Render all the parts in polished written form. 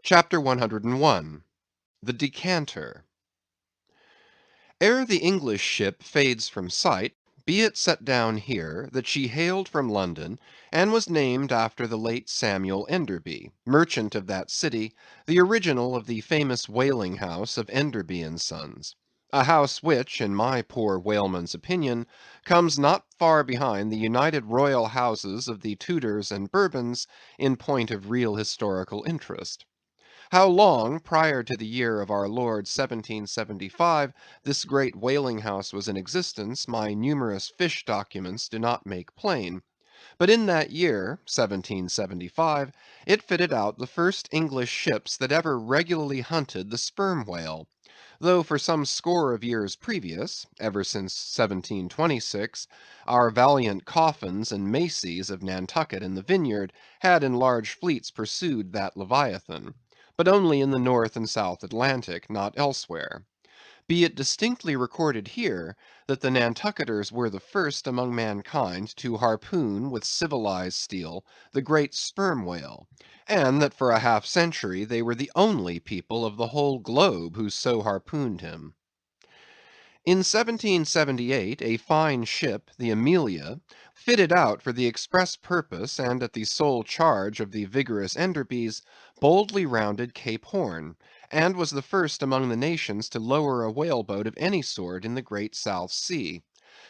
Chapter 101 The Decanter Ere the English ship fades from sight, be it set down here that she hailed from London, and was named after the late Samuel Enderby, merchant of that city, the original of the famous whaling house of Enderby and Sons; a house which, in my poor whaleman's opinion, comes not far behind the united royal houses of the Tudors and Bourbons in point of real historical interest. How long prior to the year of our Lord 1775 this great whaling house was in existence, my numerous fish documents do not make plain; but in that year, 1775, it fitted out the first English ships that ever regularly hunted the sperm whale; though for some score of years previous, ever since 1726, our valiant Coffins and Maceys of Nantucket and the Vineyard had in large fleets pursued that leviathan, but only in the North and South Atlantic, not elsewhere. Be it distinctly recorded here, that the Nantucketers were the first among mankind to harpoon with civilized steel the great sperm whale, and that for a half century they were the only people of the whole globe who so harpooned him. In 1778 a fine ship, the Amelia, fitted out for the express purpose and at the sole charge of the vigorous Enderbys, boldly rounded Cape Horn, and was the first among the nations to lower a whale boat of any sort in the great South Sea.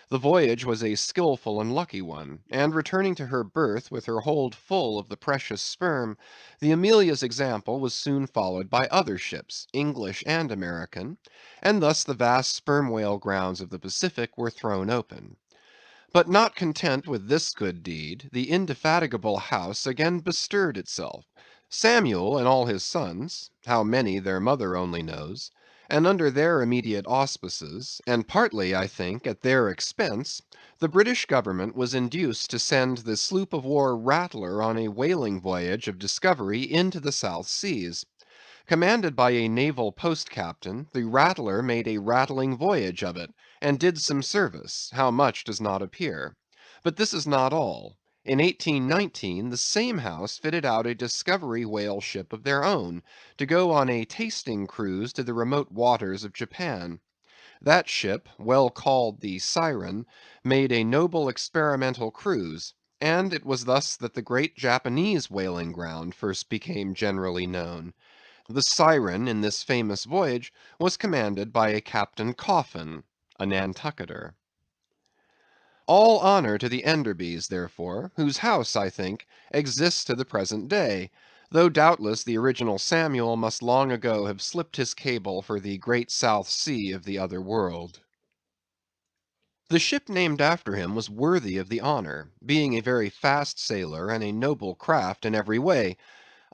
The voyage was a skilful and lucky one, and returning to her berth with her hold full of the precious sperm, the Amelia's example was soon followed by other ships, English and American, and thus the vast sperm whale grounds of the Pacific were thrown open. But not content with this good deed, the indefatigable house again bestirred itself. Samuel and all his sons (how many their mother only knows), and under their immediate auspices, and partly, I think, at their expense, the British government was induced to send the sloop of war Rattler on a whaling voyage of discovery into the South Seas. Commanded by a naval post captain, the Rattler made a rattling voyage of it, and did some service; how much does not appear. But this is not all. In 1819 the same house fitted out a discovery whale ship of their own, to go on a tasting cruise to the remote waters of Japan. That ship, well called the Siren, made a noble experimental cruise, and it was thus that the great Japanese whaling ground first became generally known. The Siren in this famous voyage was commanded by a Captain Coffin, a Nantucketer. All honor to the Enderbys, therefore, whose house, I think, exists to the present day, though doubtless the original Samuel must long ago have slipped his cable for the great South Sea of the other world. The ship named after him was worthy of the honor, being a very fast sailer and a noble craft in every way.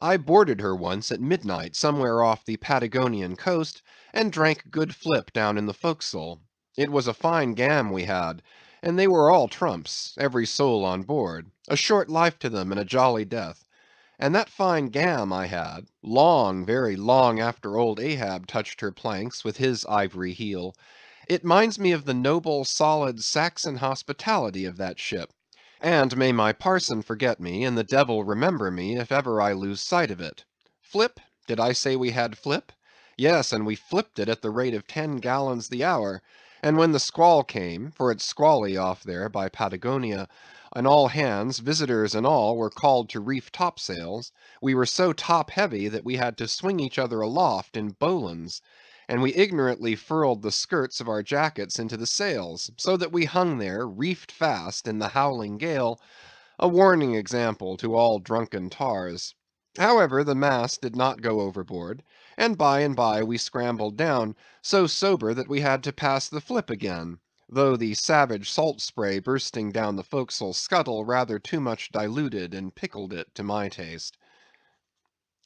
I boarded her once at midnight somewhere off the Patagonian coast, and drank good flip down in the forecastle. It was a fine gam we had, and they were all trumps, every soul on board; a short life to them and a jolly death. And that fine gam I had, long, very long after old Ahab touched her planks with his ivory heel, it minds me of the noble, solid Saxon hospitality of that ship; and may my parson forget me, and the devil remember me, if ever I lose sight of it. Flip? Did I say we had flip? Yes, and we flipped it at the rate of 10 gallons the hour; and when the squall came, for it's squally off there by Patagonia, and all hands, visitors and all, were called to reef topsails, we were so top heavy that we had to swing each other aloft in bowlines, and we ignorantly furled the skirts of our jackets into the sails, so that we hung there, reefed fast, in the howling gale, a warning example to all drunken tars. However, the mast did not go overboard, and by we scrambled down, so sober that we had to pass the flip again, though the savage salt spray bursting down the forecastle scuttle rather too much diluted and pickled it to my taste.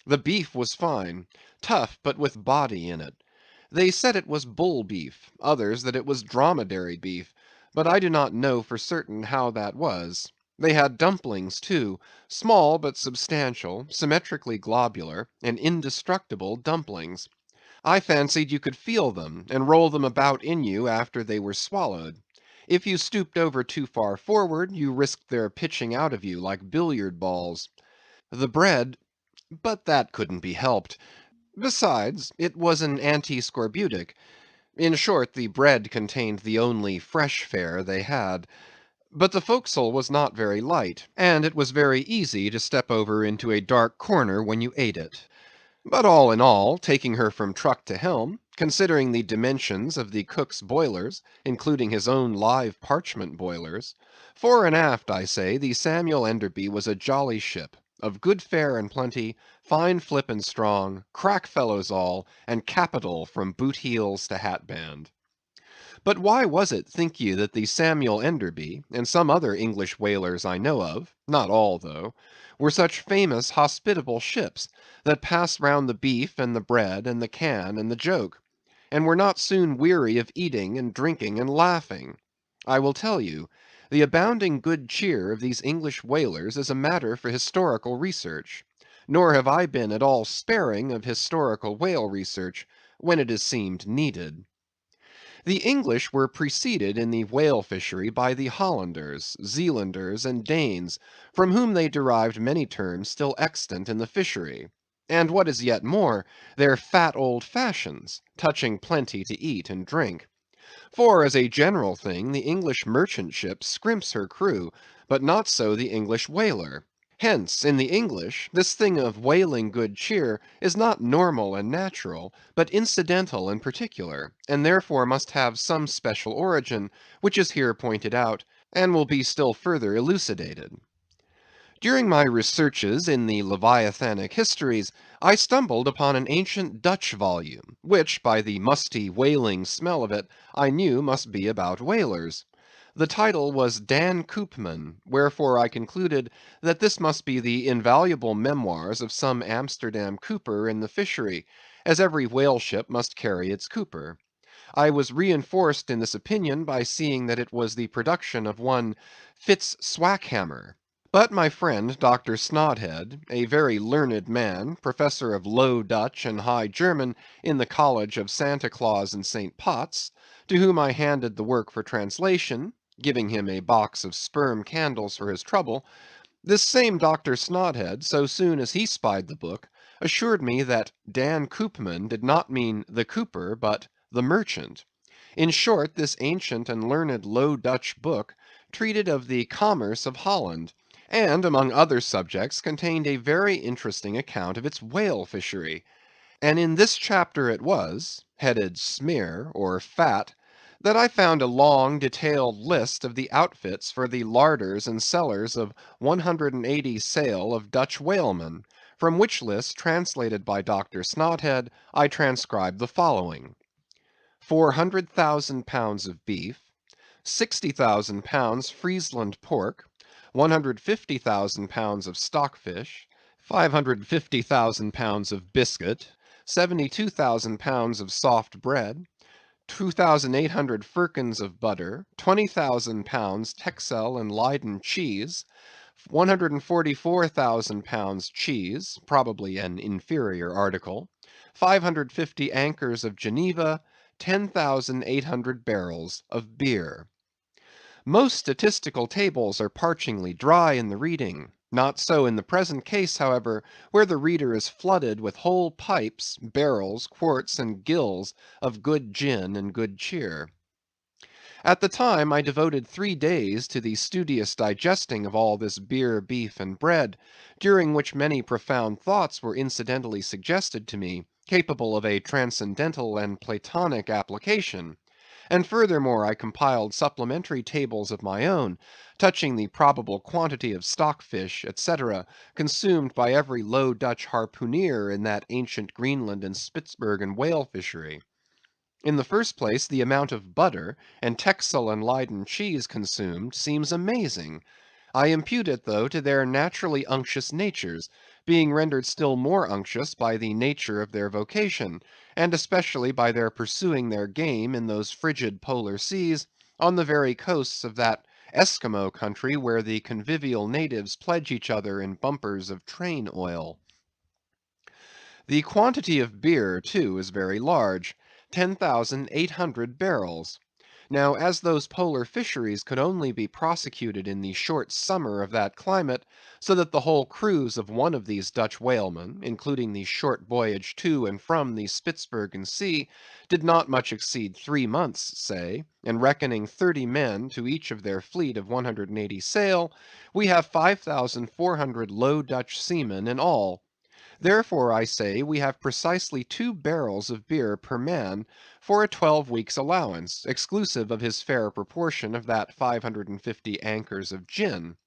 The beef was fine; tough, but with body in it. They said it was bull beef; others that it was dromedary beef; but I do not know for certain how that was. They had dumplings too; small but substantial, symmetrically globular, and indestructible dumplings. I fancied you could feel them, and roll them about in you after they were swallowed. If you stooped over too far forward, you risked their pitching out of you like billiard balls. The bread But that couldn't be helped. Besides, it was an anti-scorbutic. In short, the bread contained the only fresh fare they had. But the forecastle was not very light, and it was very easy to step over into a dark corner when you ate it. But all in all, taking her from truck to helm, considering the dimensions of the cook's boilers, including his own live parchment boilers, fore and aft, I say, the Samuel Enderby was a jolly ship, of good fare and plenty, fine flip and strong, crack fellows all, and capital from boot heels to hat band. But why was it, think ye, that the Samuel Enderby, and some other English whalers I know of, not all though, were such famous hospitable ships, that passed round the beef and the bread and the can and the joke, and were not soon weary of eating and drinking and laughing? I will tell you, the abounding good cheer of these English whalers is a matter for historical research, nor have I been at all sparing of historical whale research when it has seemed needed. The English were preceded in the whale fishery by the Hollanders, Zealanders, and Danes, from whom they derived many terms still extant in the fishery; and what is yet more, their fat old fashions, touching plenty to eat and drink. For, as a general thing, the English merchant ship scrimps her crew, but not so the English whaler. Hence, in the English, this thing of whaling good cheer is not normal and natural, but incidental and particular, and therefore must have some special origin, which is here pointed out, and will be still further elucidated. During my researches in the Leviathanic histories, I stumbled upon an ancient Dutch volume, which, by the musty whaling smell of it, I knew must be about whalers. The title was Dan Koopman, wherefore I concluded that this must be the invaluable memoirs of some Amsterdam cooper in the fishery, as every whale ship must carry its cooper. I was reinforced in this opinion by seeing that it was the production of one Fitz Swackhammer. But my friend Dr. Snodhead, a very learned man, professor of Low Dutch and High German in the College of Santa Claus and St. Potts, to whom I handed the work for translation, giving him a box of sperm candles for his trouble, this same Dr. Snodhead, so soon as he spied the book, assured me that Dan Koopman did not mean the cooper, but the merchant. In short, this ancient and learned Low Dutch book treated of the commerce of Holland, and, among other subjects, contained a very interesting account of its whale fishery; and in this chapter it was, headed Smear, or Fat, that I found a long detailed list of the outfits for the larders and cellars of 180 sail of Dutch whalemen, from which list, translated by Dr. Snodhead, I transcribe the following: 400,000 pounds of beef, 60,000 pounds Friesland pork, 150,000 pounds of stockfish, 550,000 pounds of biscuit, 72,000 pounds of soft bread, 2,800 firkins of butter, 20,000 pounds Texel and Leyden cheese, 144,000 pounds cheese, probably an inferior article, 550 anchors of Geneva, 10,800 barrels of beer. Most statistical tables are parchingly dry in the reading; not so in the present case, however, where the reader is flooded with whole pipes, barrels, quarts, and gills of good gin and good cheer. At the time I devoted 3 days to the studious digesting of all this beer, beef, and bread, during which many profound thoughts were incidentally suggested to me, capable of a transcendental and Platonic application; and furthermore I compiled supplementary tables of my own, touching the probable quantity of stockfish, etc., consumed by every Low Dutch harpooneer in that ancient Greenland and Spitzbergen whale fishery. In the first place, the amount of butter and Texel and Leyden cheese consumed seems amazing. I impute it, though, to their naturally unctuous natures, being rendered still more unctuous by the nature of their vocation, and especially by their pursuing their game in those frigid polar seas, on the very coasts of that Esquimaux country where the convivial natives pledge each other in bumpers of train oil. The quantity of beer, too, is very large; 10,800 barrels. Now, as those polar fisheries could only be prosecuted in the short summer of that climate, so that the whole cruise of one of these Dutch whalemen, including the short voyage to and from the Spitzbergen Sea, did not much exceed 3 months, say, and reckoning 30 men to each of their fleet of 180 sail, we have 5,400 Low Dutch seamen in all. Therefore, I say, we have precisely 2 barrels of beer per man for a 12 weeks' allowance, exclusive of his fair proportion of that 550 ankers of gin.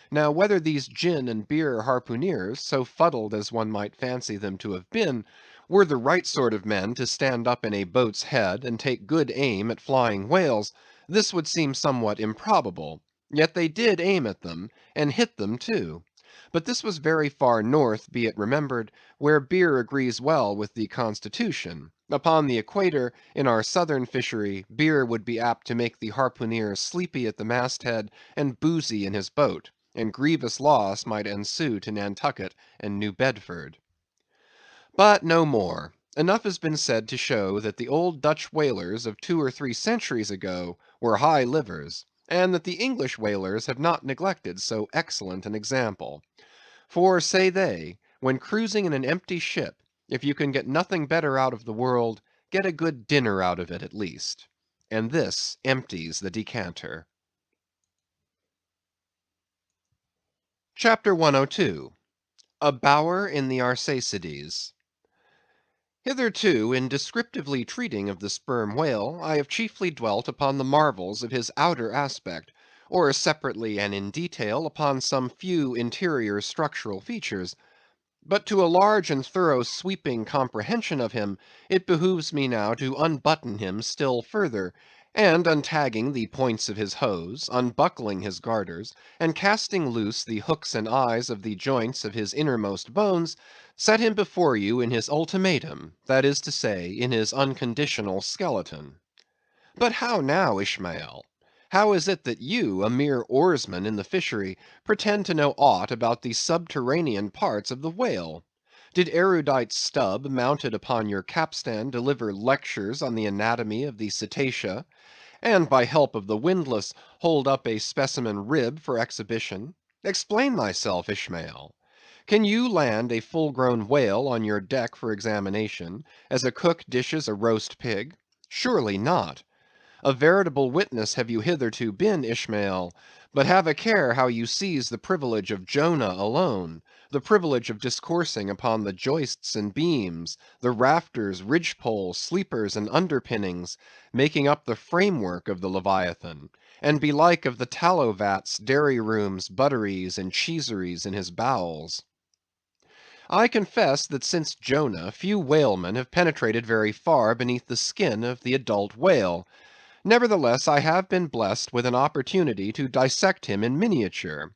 Now, whether these gin and beer harpooneers, so fuddled as one might fancy them to have been, were the right sort of men to stand up in a boat's head and take good aim at flying whales, this would seem somewhat improbable. Yet they did aim at them, and hit them too. But this was very far north, be it remembered, where beer agrees well with the constitution. Upon the equator, in our southern fishery, beer would be apt to make the harpooneer sleepy at the masthead and boozy in his boat, and grievous loss might ensue to Nantucket and New Bedford. But no more. Enough has been said to show that the old Dutch whalers of 2 or 3 centuries ago were high livers, and that the English whalers have not neglected so excellent an example. For, say they, when cruising in an empty ship, if you can get nothing better out of the world, get a good dinner out of it at least. And this empties the decanter. Chapter 102. A Bower in the Arsacides. Hitherto, in descriptively treating of the sperm whale, I have chiefly dwelt upon the marvels of his outer aspect, or separately and in detail upon some few interior structural features. But to a large and thorough sweeping comprehension of him, it behooves me now to unbutton him still further, and untagging the points of his hose, unbuckling his garters, and casting loose the hooks and eyes of the joints of his innermost bones, set him before you in his ultimatum, that is to say, in his unconditional skeleton. But how now, Ishmael? How is it that you, a mere oarsman in the fishery, pretend to know aught about the subterranean parts of the whale? Did erudite Stubb, mounted upon your capstan, deliver lectures on the anatomy of the cetacea, and by help of the windlass hold up a specimen rib for exhibition? Explain thyself, Ishmael. Can you land a full-grown whale on your deck for examination, as a cook dishes a roast pig? Surely not. A veritable witness have you hitherto been, Ishmael, but have a care how you seize the privilege of Jonah alone, the privilege of discoursing upon the joists and beams, the rafters, ridgepoles, sleepers, and underpinnings, making up the framework of the Leviathan, and belike of the tallow vats, dairy rooms, butteries, and cheeseries in his bowels. I confess that since Jonah, few whalemen have penetrated very far beneath the skin of the adult whale. Nevertheless, I have been blessed with an opportunity to dissect him in miniature.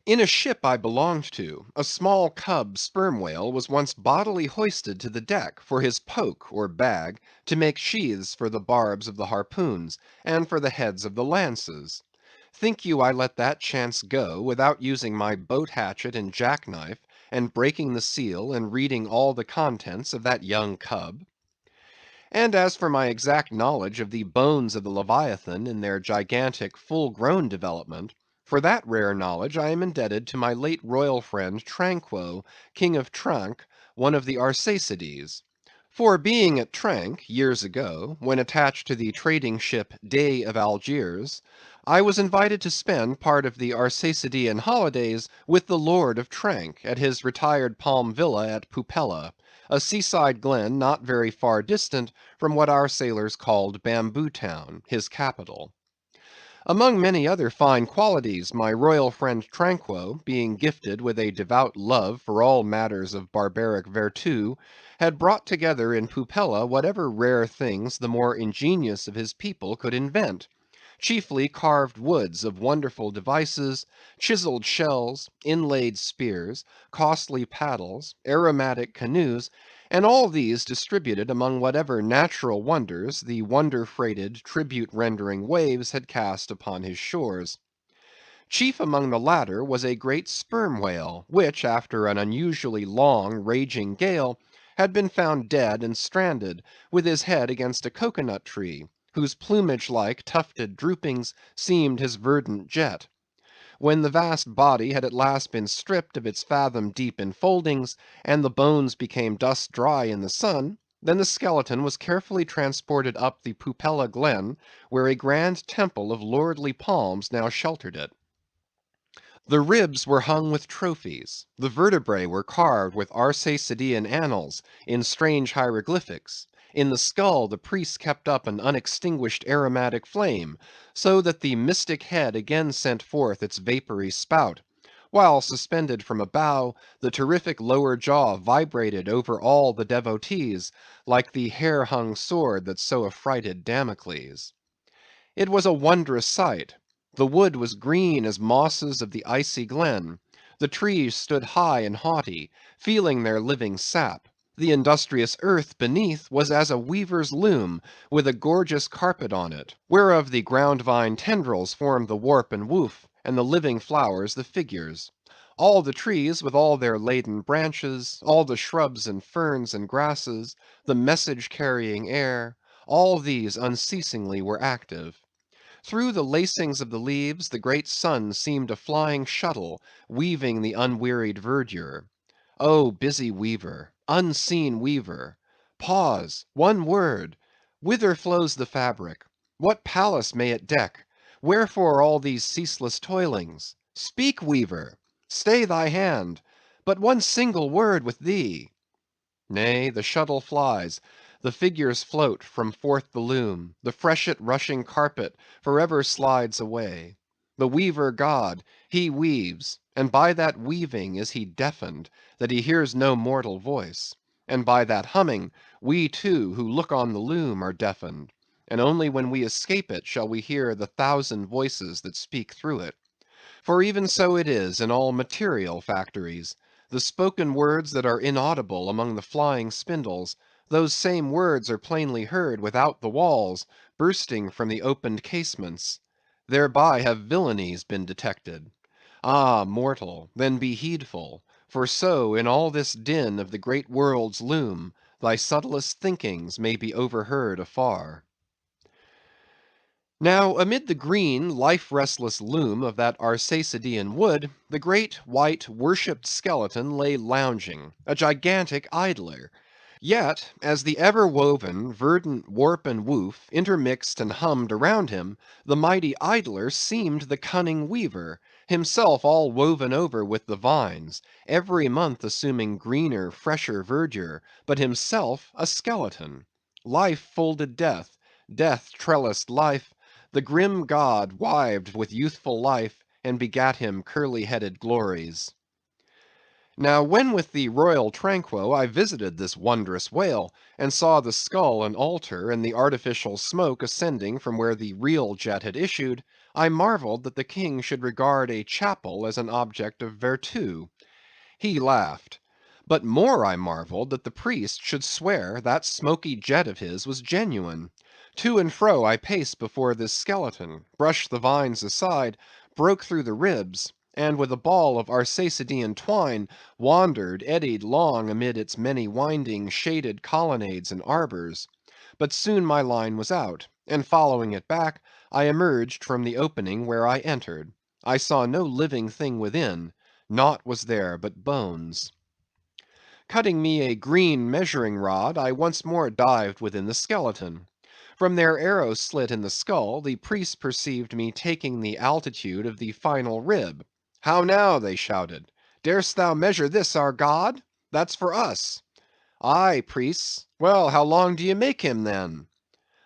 In a ship I belonged to, a small cub sperm whale was once bodily hoisted to the deck for his poke or bag to make sheaths for the barbs of the harpoons, and for the heads of the lances. Think you I let that chance go, without using my boat hatchet and jackknife, and breaking the seal, and reading all the contents of that young cub? And as for my exact knowledge of the bones of the Leviathan in their gigantic full-grown development, for that rare knowledge I am indebted to my late royal friend Tranquo, King of Tranque, one of the Arsacides. For being at Tranque, years ago, when attached to the trading ship Dey of Algiers, I was invited to spend part of the Arsacidean holidays with the Lord of Tranque at his retired palm villa at Pupella, a seaside glen not very far distant from what our sailors called Bamboo Town, his capital. Among many other fine qualities, my royal friend Tranquo, being gifted with a devout love for all matters of barbaric vertu, had brought together in Pupella whatever rare things the more ingenious of his people could invent; chiefly carved woods of wonderful devices, chiseled shells, inlaid spears, costly paddles, aromatic canoes, and all these distributed among whatever natural wonders the wonder-freighted, tribute-rendering waves had cast upon his shores. Chief among the latter was a great sperm whale, which, after an unusually long, raging gale, had been found dead and stranded, with his head against a cocoa nut tree, whose plumage-like tufted droopings seemed his verdant jet. When the vast body had at last been stripped of its fathom-deep enfoldings, and the bones became dust dry in the sun, then the skeleton was carefully transported up the Pupella glen, where a grand temple of lordly palms now sheltered it. The ribs were hung with trophies, the vertebrae were carved with Arsacidean annals in strange hieroglyphics. In the skull the priests kept up an unextinguished aromatic flame, so that the mystic head again sent forth its vapory spout, while suspended from a bough, the terrific lower jaw vibrated over all the devotees, like the hair-hung sword that so affrighted Damocles. It was a wondrous sight. The wood was green as mosses of the icy glen. The trees stood high and haughty, feeling their living sap. The industrious earth beneath was as a weaver's loom, with a gorgeous carpet on it, whereof the ground-vine tendrils formed the warp and woof, and the living flowers the figures. All the trees with all their laden branches, all the shrubs and ferns and grasses, the message-carrying air, all these unceasingly were active. Through the lacings of the leaves the great sun seemed a flying shuttle, weaving the unwearied verdure. O busy weaver, unseen weaver! Pause, one word! Whither flows the fabric? What palace may it deck? Wherefore all these ceaseless toilings? Speak, weaver! Stay thy hand! But one single word with thee! Nay, the shuttle flies, the figures float from forth the loom, the freshet rushing carpet for ever slides away. The weaver god, he weaves, and by that weaving is he deafened, that he hears no mortal voice; and by that humming, we too, who look on the loom, are deafened, and only when we escape it shall we hear the thousand voices that speak through it. For even so it is in all material factories. The spoken words that are inaudible among the flying spindles, those same words are plainly heard without the walls, bursting from the opened casements. Thereby have villainies been detected. Ah, mortal, then be heedful, for so in all this din of the great world's loom, thy subtlest thinkings may be overheard afar. Now amid the green, life-restless loom of that Arsacidean wood, the great, white, worshipped skeleton lay lounging, a gigantic idler. Yet, as the ever-woven, verdant warp and woof intermixed and hummed around him, the mighty idler seemed the cunning weaver, himself all woven over with the vines, every month assuming greener, fresher verdure, but himself a skeleton. Life folded death, death trellised life, the grim god wived with youthful life, and begat him curly‐headed glories. Now when with the royal Tranquo I visited this wondrous whale, and saw the skull an altar, and the artificial smoke ascending from where the real jet had issued, I marvelled that the king should regard a chapel as an object of vertu. He laughed. But more I marvelled that the priest should swear that smoky jet of his was genuine. To and fro I paced before this skeleton, brushed the vines aside, broke through the ribs, and with a ball of Arsacidean twine, wandered, eddied long amid its many winding, shaded colonnades and arbors. But soon my line was out, and following it back, I emerged from the opening where I entered. I saw no living thing within; naught was there but bones. Cutting me a green measuring rod, I once more dived within the skeleton. From their arrow slit in the skull, the priests perceived me taking the altitude of the final rib. "How now?" they shouted. "Darest thou measure this our god? That's for us." "Aye, priests. Well, how long do ye make him, then?"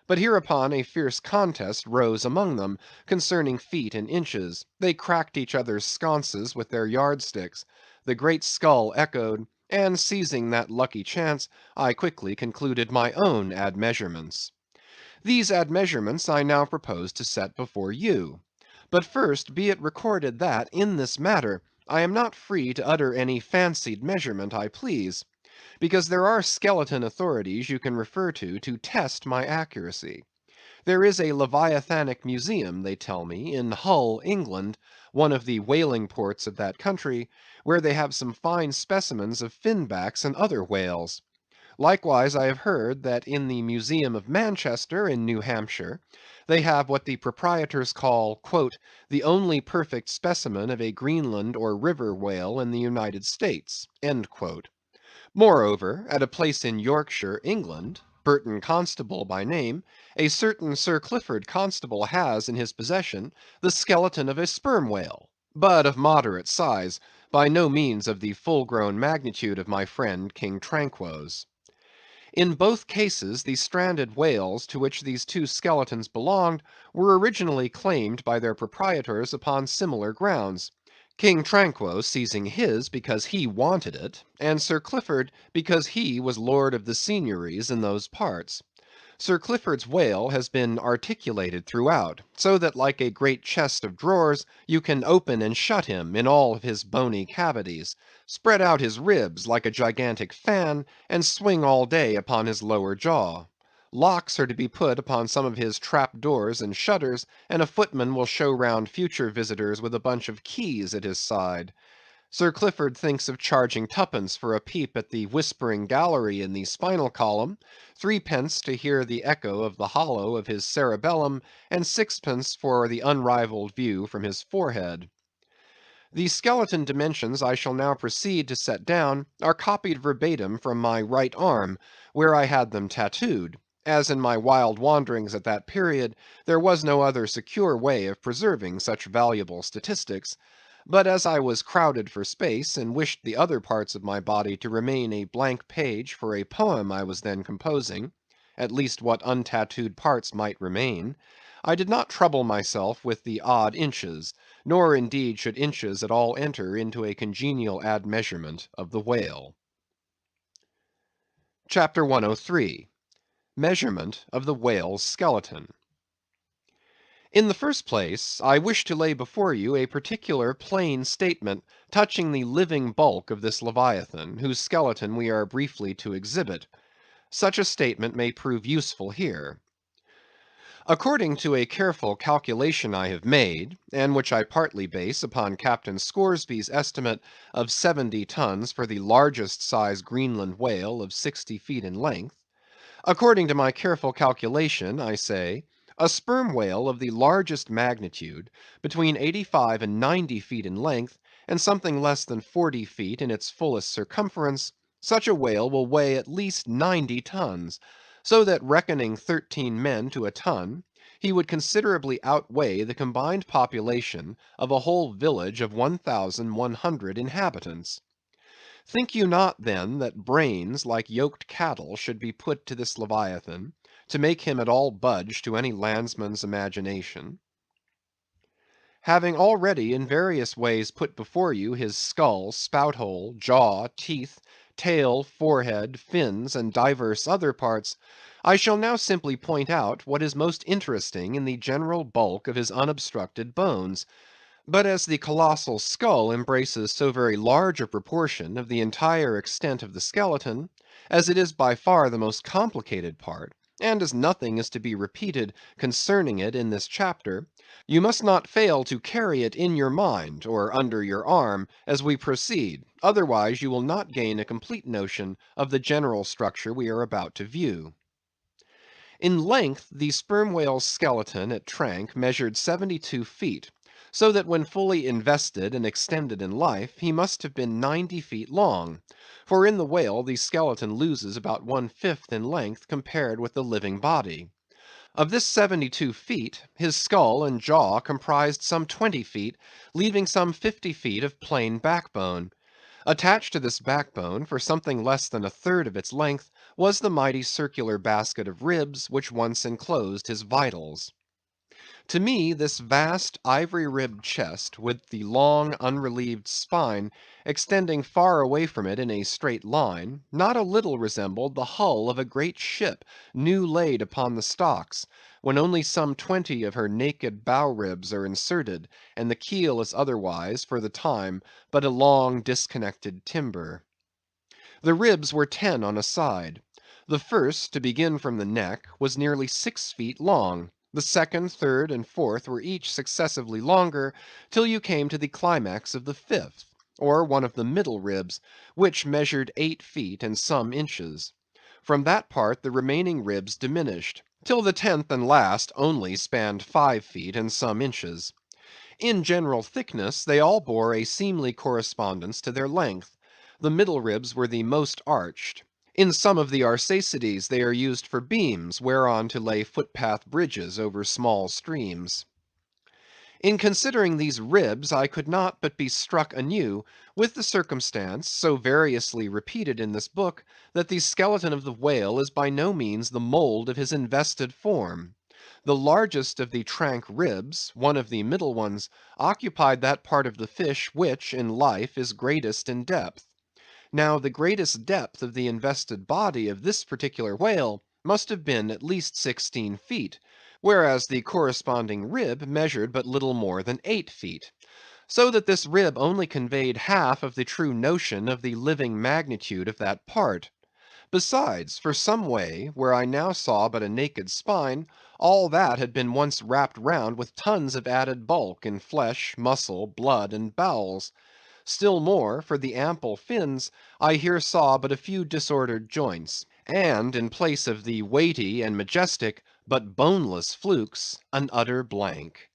But hereupon a fierce contest rose among them, concerning feet and inches; they cracked each other's sconces with their yardsticks; the great skull echoed; and seizing that lucky chance, I quickly concluded my own admeasurements. These admeasurements I now propose to set before you. But first be it recorded that, in this matter, I am not free to utter any fancied measurement I please, because there are skeleton authorities you can refer to test my accuracy. There is a Leviathanic museum, they tell me, in Hull, England, one of the whaling ports of that country, where they have some fine specimens of finbacks and other whales. Likewise, I have heard that in the Museum of Manchester, in New Hampshire, they have what the proprietors call, "the only perfect specimen of a Greenland or river whale in the United States." Moreover, at a place in Yorkshire, England, Burton Constable by name, a certain Sir Clifford Constable has in his possession the skeleton of a sperm whale, but of moderate size, by no means of the full-grown magnitude of my friend King Tranquo's. In both cases the stranded whales to which these two skeletons belonged were originally claimed by their proprietors upon similar grounds. King Tranquo seizing his because he wanted it, and Sir Clifford because he was lord of the seigneuries in those parts. Sir Clifford's whale has been articulated throughout, so that like a great chest of drawers you can open and shut him in all of his bony cavities, spread out his ribs like a gigantic fan, and swing all day upon his lower jaw. Locks are to be put upon some of his trap doors and shutters, and a footman will show round future visitors with a bunch of keys at his side. Sir Clifford thinks of charging twopence for a peep at the whispering gallery in the spinal column, threepence to hear the echo of the hollow of his cerebellum, and sixpence for the unrivalled view from his forehead. The skeleton dimensions I shall now proceed to set down are copied verbatim from my right arm, where I had them tattooed, as in my wild wanderings at that period there was no other secure way of preserving such valuable statistics. But as I was crowded for space, and wished the other parts of my body to remain a blank page for a poem I was then composing, at least what untattooed parts might remain, I did not trouble myself with the odd inches, nor indeed should inches at all enter into a congenial admeasurement of the whale. Chapter 103. Measurement of the Whale's Skeleton. In the first place, I wish to lay before you a particular plain statement touching the living bulk of this Leviathan, whose skeleton we are briefly to exhibit. Such a statement may prove useful here. According to a careful calculation I have made, and which I partly base upon Captain Scoresby's estimate of 70 tons for the largest size Greenland whale of 60 feet in length, according to my careful calculation, I say, a sperm whale of the largest magnitude, between 85 and 90 feet in length, and something less than 40 feet in its fullest circumference, such a whale will weigh at least 90 tons, so that reckoning 13 men to a ton, he would considerably outweigh the combined population of a whole village of 1,100 inhabitants. Think you not, then, that brains, like yoked cattle, should be put to this Leviathan, to make him at all budge to any landsman's imagination? Having already in various ways put before you his skull, spout hole, jaw, teeth, tail, forehead, fins, and divers other parts, I shall now simply point out what is most interesting in the general bulk of his unobstructed bones. But as the colossal skull embraces so very large a proportion of the entire extent of the skeleton, as it is by far the most complicated part, and as nothing is to be repeated concerning it in this chapter, you must not fail to carry it in your mind, or under your arm, as we proceed, otherwise you will not gain a complete notion of the general structure we are about to view. In length, the sperm whale's skeleton at Trank measured 72 feet, so that when fully invested and extended in life, he must have been 90 feet long; for in the whale the skeleton loses about 1/5 in length compared with the living body. Of this 72 feet, his skull and jaw comprised some 20 feet, leaving some 50 feet of plain backbone. Attached to this backbone, for something less than a third of its length, was the mighty circular basket of ribs which once enclosed his vitals. To me this vast ivory-ribbed chest, with the long unrelieved spine extending far away from it in a straight line, not a little resembled the hull of a great ship new laid upon the stocks, when only some 20 of her naked bow ribs are inserted, and the keel is otherwise, for the time, but a long disconnected timber. The ribs were 10 on a side. The first, to begin from the neck, was nearly 6 feet long; the second, third, and fourth were each successively longer, till you came to the climax of the fifth, or one of the middle ribs, which measured 8 feet and some inches. From that part the remaining ribs diminished, till the 10th and last only spanned 5 feet and some inches. In general thickness they all bore a seemly correspondence to their length. The middle ribs were the most arched. In some of the Arsacides they are used for beams whereon to lay footpath bridges over small streams. In considering these ribs, I could not but be struck anew with the circumstance, so variously repeated in this book, that the skeleton of the whale is by no means the mould of his invested form. The largest of the trank ribs, one of the middle ones, occupied that part of the fish which, in life, is greatest in depth. Now the greatest depth of the invested body of this particular whale must have been at least 16 feet, whereas the corresponding rib measured but little more than 8 feet; so that this rib only conveyed half of the true notion of the living magnitude of that part. Besides, for some way, where I now saw but a naked spine, all that had been once wrapped round with tons of added bulk in flesh, muscle, blood, and bowels. Still more, for the ample fins, I here saw but a few disordered joints, and in place of the weighty and majestic, but boneless flukes, an utter blank.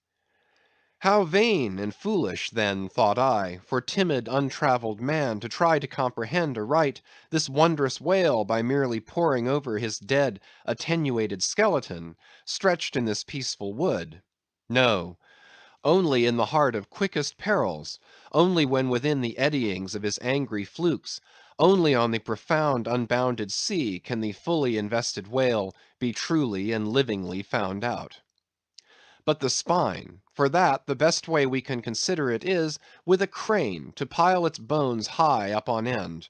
How vain and foolish, then, thought I, for timid, untravelled man to try to comprehend aright this wondrous whale by merely poring over his dead, attenuated skeleton, stretched in this peaceful wood. No, only in the heart of quickest perils, only when within the eddyings of his angry flukes, only on the profound unbounded sea can the fully invested whale be truly and livingly found out. But the spine, for that the best way we can consider it is, with a crane to pile its bones high up on end.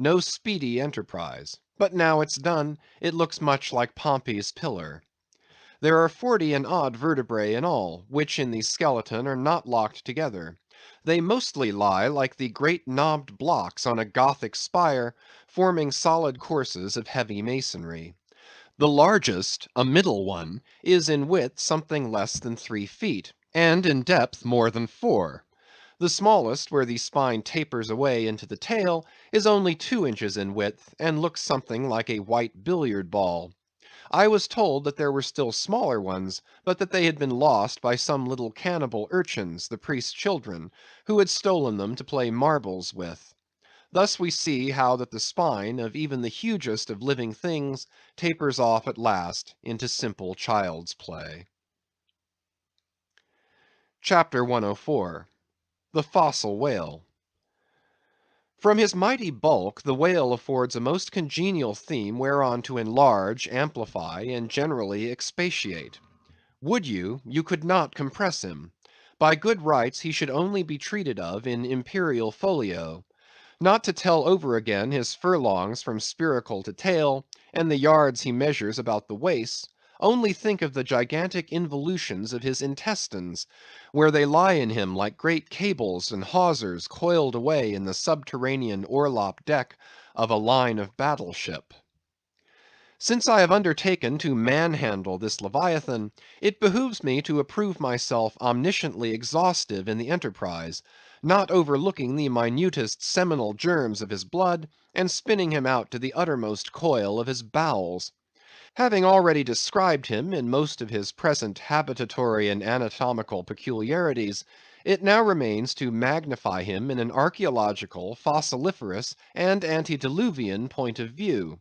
No speedy enterprise; but now it's done, it looks much like Pompey's Pillar. There are 40 and odd vertebrae in all, which in the skeleton are not locked together. They mostly lie like the great knobbed blocks on a Gothic spire, forming solid courses of heavy masonry. The largest, a middle one, is in width something less than 3 feet, and in depth more than 4. The smallest, where the spine tapers away into the tail, is only 2 inches in width, and looks something like a white billiard ball. I was told that there were still smaller ones, but that they had been lost by some little cannibal urchins, the priest's children, who had stolen them to play marbles with. Thus we see how that the spine of even the hugest of living things tapers off at last into simple child's play. Chapter 104. The Fossil Whale. From his mighty bulk the whale affords a most congenial theme whereon to enlarge, amplify, and generally expatiate. Would you, you could not compress him. By good rights he should only be treated of in imperial folio. Not to tell over again his furlongs from spiracle to tail, and the yards he measures about the waist, only think of the gigantic involutions of his intestines, where they lie in him like great cables and hawsers coiled away in the subterranean orlop deck of a line of battle ship. Since I have undertaken to manhandle this Leviathan, it behooves me to approve myself omnisciently exhaustive in the enterprise, not overlooking the minutest seminal germs of his blood, and spinning him out to the uttermost coil of his bowels. Having already described him in most of his present habitatory and anatomical peculiarities, it now remains to magnify him in an archaeological, fossiliferous, and antediluvian point of view.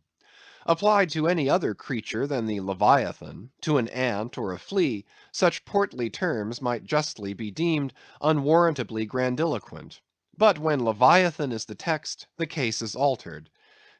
Applied to any other creature than the Leviathan, to an ant or a flea, such portly terms might justly be deemed unwarrantably grandiloquent. But when Leviathan is the text, the case is altered.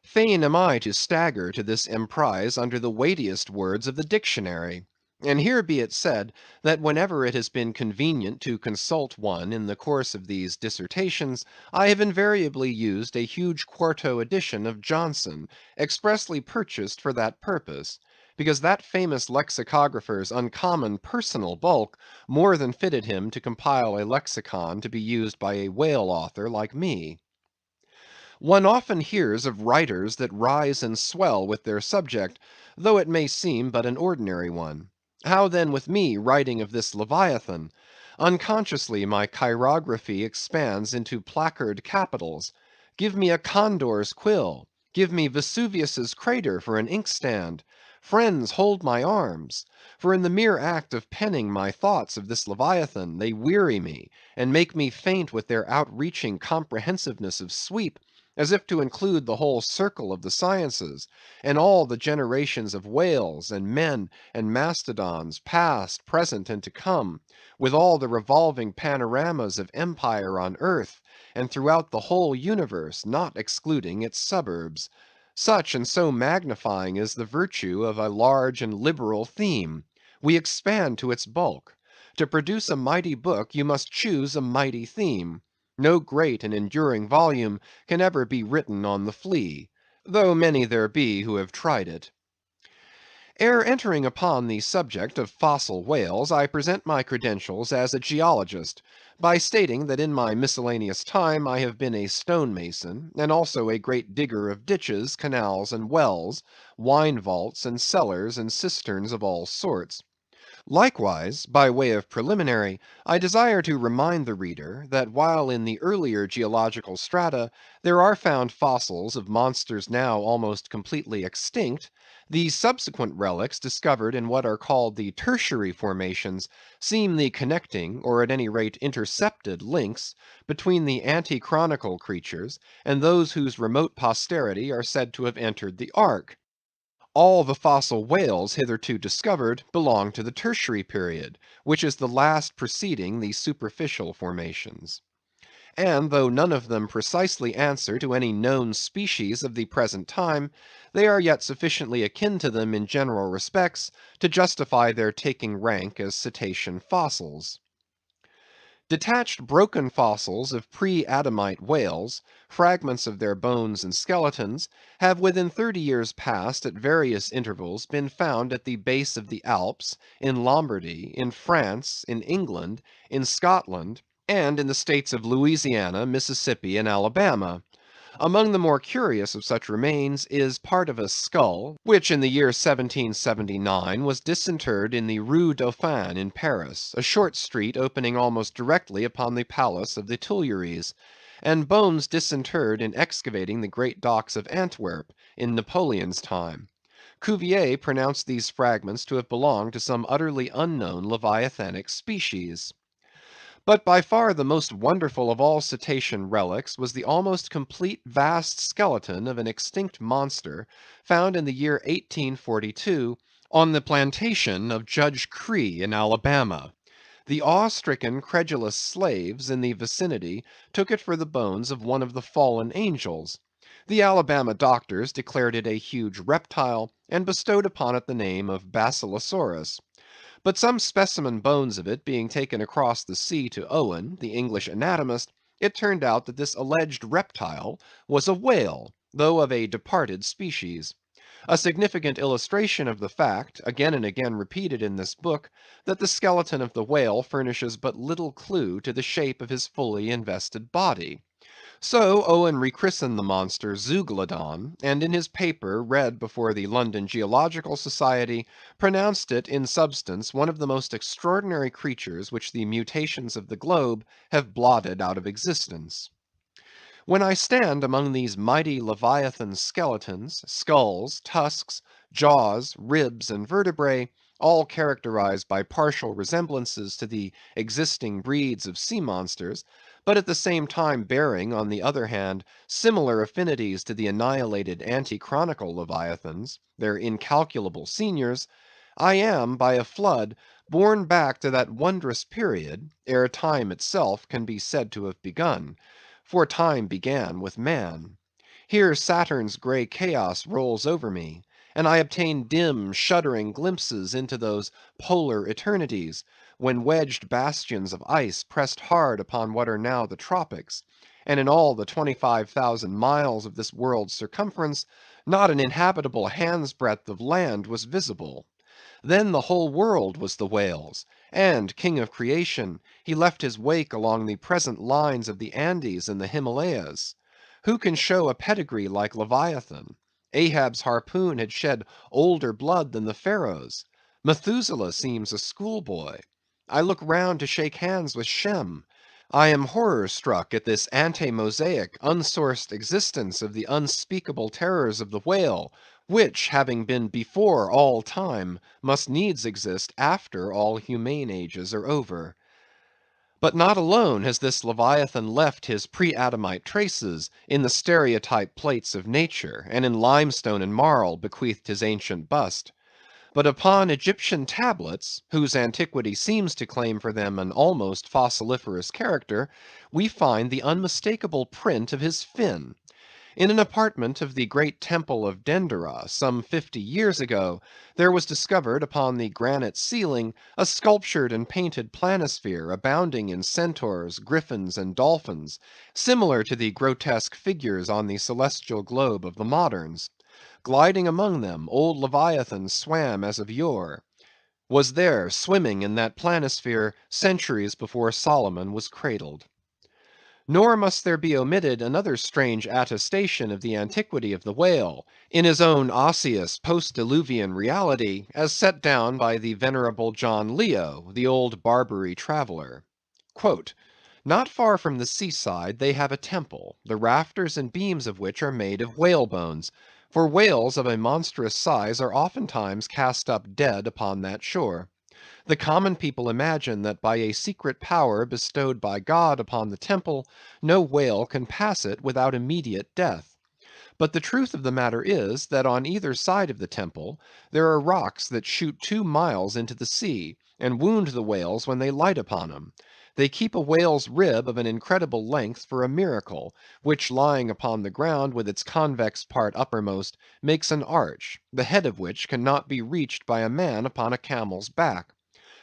Fain am I to stagger to this emprise under the weightiest words of the dictionary. And here be it said, that whenever it has been convenient to consult one in the course of these dissertations, I have invariably used a huge quarto edition of Johnson, expressly purchased for that purpose, because that famous lexicographer's uncommon personal bulk more than fitted him to compile a lexicon to be used by a whale author like me. One often hears of writers that rise and swell with their subject, though it may seem but an ordinary one. How then with me writing of this Leviathan? Unconsciously my chirography expands into placard capitals. Give me a condor's quill, Give me Vesuvius's crater for an inkstand. Friends, hold my arms. For in the mere act of penning my thoughts of this Leviathan, they weary me, and make me faint with their outreaching comprehensiveness of sweep, as if to include the whole circle of the sciences, and all the generations of whales, and men, and mastodons, past, present, and to come, with all the revolving panoramas of empire on earth, and throughout the whole universe, not excluding its suburbs. Such and so magnifying is the virtue of a large and liberal theme. We expand to its bulk. To produce a mighty book, you must choose a mighty theme. No great and enduring volume can ever be written on the flea, though many there be who have tried it. Ere entering upon the subject of fossil whales, I present my credentials as a geologist, by stating that in my miscellaneous time I have been a stone mason, and also a great digger of ditches, canals, and wells, wine vaults, and cellars, and cisterns of all sorts. Likewise, by way of preliminary, I desire to remind the reader, that while in the earlier geological strata there are found fossils of monsters now almost completely extinct, the subsequent relics discovered in what are called the tertiary formations seem the connecting, or at any rate intercepted links, between the ante-chronicle creatures and those whose remote posterity are said to have entered the ark. All the fossil whales hitherto discovered belong to the tertiary period, which is the last preceding the superficial formations. And though none of them precisely answer to any known species of the present time, they are yet sufficiently akin to them in general respects to justify their taking rank as cetacean fossils. Detached broken fossils of pre-Adamite whales, fragments of their bones and skeletons, have within 30 years past at various intervals been found at the base of the Alps, in Lombardy, in France, in England, in Scotland, and in the states of Louisiana, Mississippi, and Alabama. Among the more curious of such remains is part of a skull, which in the year 1779 was disinterred in the Rue Dauphine in Paris, a short street opening almost directly upon the palace of the Tuileries, and bones disinterred in excavating the great docks of Antwerp in Napoleon's time. Cuvier pronounced these fragments to have belonged to some utterly unknown leviathanic species. But by far the most wonderful of all cetacean relics was the almost complete vast skeleton of an extinct monster, found in the year 1842 on the plantation of Judge Creagh in Alabama. The awe-stricken, credulous slaves in the vicinity took it for the bones of one of the fallen angels. The Alabama doctors declared it a huge reptile, and bestowed upon it the name of Basilosaurus. But some specimen bones of it being taken across the sea to Owen, the English anatomist, it turned out that this alleged reptile was a whale, though of a departed species. A significant illustration of the fact, again and again repeated in this book, that the skeleton of the whale furnishes but little clue to the shape of his fully invested body. So Owen rechristened the monster Zeuglodon, and in his paper read before the London Geological Society, pronounced it in substance one of the most extraordinary creatures which the mutations of the globe have blotted out of existence. When I stand among these mighty Leviathan skeletons, skulls, tusks, jaws, ribs, and vertebrae, all characterized by partial resemblances to the existing breeds of sea monsters, but at the same time bearing, on the other hand, similar affinities to the annihilated ante-chronicle Leviathans, their incalculable seniors, I am, by a flood, borne back to that wondrous period, ere time itself can be said to have begun. For time began with man. Here Saturn's grey chaos rolls over me, and I obtain dim, shuddering glimpses into those polar eternities, when wedged bastions of ice pressed hard upon what are now the tropics, and in all the 25,000 miles of this world's circumference, not an inhabitable hand's breadth of land was visible. Then the whole world was the whale's, and, king of creation, he left his wake along the present lines of the Andes and the Himalayas. Who can show a pedigree like Leviathan? Ahab's harpoon had shed older blood than the Pharaoh's. Methuselah seems a schoolboy. I look round to shake hands with Shem. I am horror struck at this ante-Mosaic, unsourced existence of the unspeakable terrors of the whale, which, having been before all time, must needs exist after all humane ages are over. But not alone has this Leviathan left his pre-Adamite traces in the stereotyped plates of nature, and in limestone and marl bequeathed his ancient bust. But upon Egyptian tablets, whose antiquity seems to claim for them an almost fossiliferous character, we find the unmistakable print of his fin. In an apartment of the great temple of Dendera, some 50 years ago, there was discovered upon the granite ceiling a sculptured and painted planisphere abounding in centaurs, griffins, and dolphins, similar to the grotesque figures on the celestial globe of the moderns. Gliding among them, old Leviathan swam as of yore; was there, swimming in that planisphere, centuries before Solomon was cradled. Nor must there be omitted another strange attestation of the antiquity of the whale, in his own osseous post-diluvian reality, as set down by the venerable John Leo, the old Barbary traveller. "Not far from the seaside they have a temple, the rafters and beams of which are made of whale bones; for whales of a monstrous size are oftentimes cast up dead upon that shore. The common people imagine that by a secret power bestowed by God upon the temple, no whale can pass it without immediate death. But the truth of the matter is, that on either side of the temple there are rocks that shoot 2 miles into the sea, and wound the whales when they light upon them. They keep a whale's rib of an incredible length for a miracle, which lying upon the ground with its convex part uppermost, makes an arch, the head of which cannot be reached by a man upon a camel's back.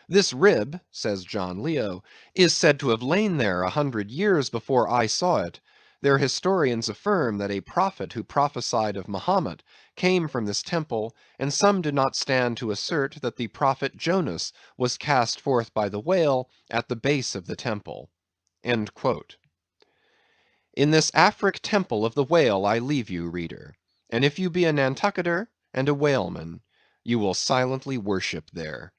This rib, says John Leo, is said to have lain there 100 years before I saw it. Their historians affirm that a prophet who prophesied of Mahomet came from this temple, and some do not stand to assert that the prophet Jonas was cast forth by the whale at the base of the temple." In this Afric temple of the whale I leave you, reader; and if you be a Nantucketer and a whaleman, you will silently worship there.